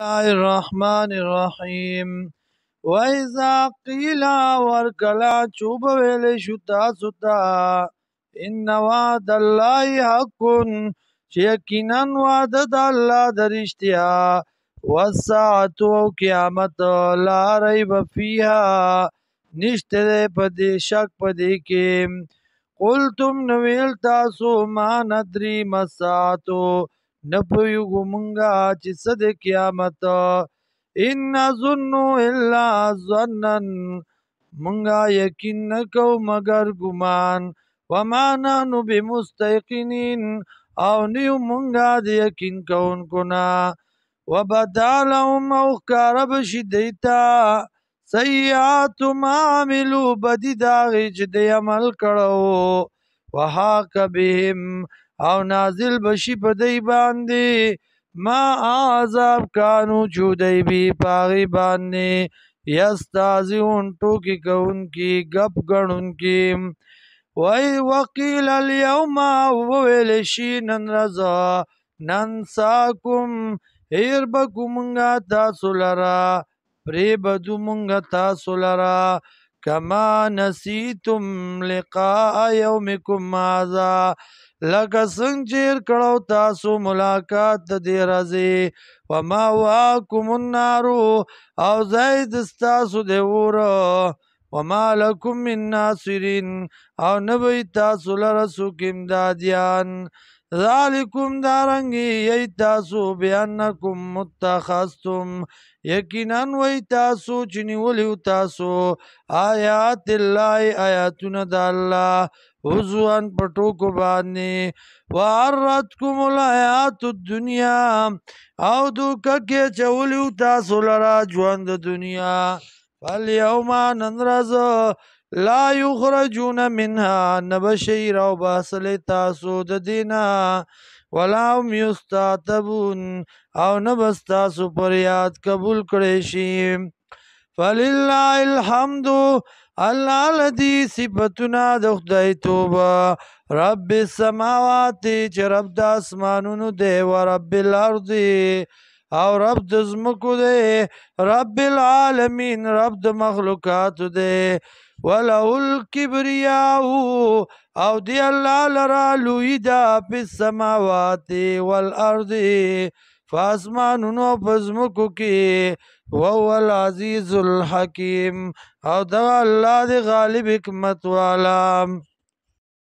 الله الرحمن الرحیم وَإِذَا قِيلَ وَرْكَلَا چوب ویل شتا ستا ان وعد الله حق چې یقینا وعده د الله درشتیا والساعة او قیامت لا ریب فیها نشته په دې شک په دې کې قلتم نویل تاسو ما ندری مساتو نپویگو منگا چی صد قیامت ان نظنو الا ظنن منگا یقین نکو مگر گمان وما نحنو بمستيقنین او نیو منگا دی یقین کون کنا وبدالهم او کارب شدیتا سیئات ما عملو بدی داغی چی دی عمل کرو وحاک بهم او نازل بشی په دی باندې ما عذاب کانو چودی بی پاغی باندې یستازیون ټوکی کون کی گپ گنون کی وقیل اليوم وویلشی نن رضا ننساکم هیر بکو منگا تاسو لرا پری بدو منگا تاسو لرا کما نسیتم لقاء یومکم هذا لکه څنګه چې کړو تاسو ملاقات د دې ورځې وما واکم النار او زید تاسو د اور وما لکم من ناصرین او نبی تاسو لره څوک امدادیان ذالکم دارنګي ای تاسو بیانکم متخذتم یقینا وی تاسو چې نیولیو تاسو آیات الله آیاتونه د الله حضوان پټوکو باندې وعرتکم الحیات الدنیا او دوکه کې چولیو تاسو لرا ژوند د دنیا فالیوم نن ورځ لا یخرجون منها نبشی راو باسل تاسو د دینا ولا هم یستعتبون او نبستاسو پر یاد قبول کړی شي فلله الحمد الله لدی صفتنا د خدای توبه رب السماوات چې رب د اسمانونو دی و رب الارض او رب د زمکو دی رب العالمین رب د مخلوقات دی وله الکبریاء او دی الله لرا لوی دا په السماوات والارض فاسمانونو پزمکو کی وهو العزیز الحکیم او دا الله دی غالب حکمت والا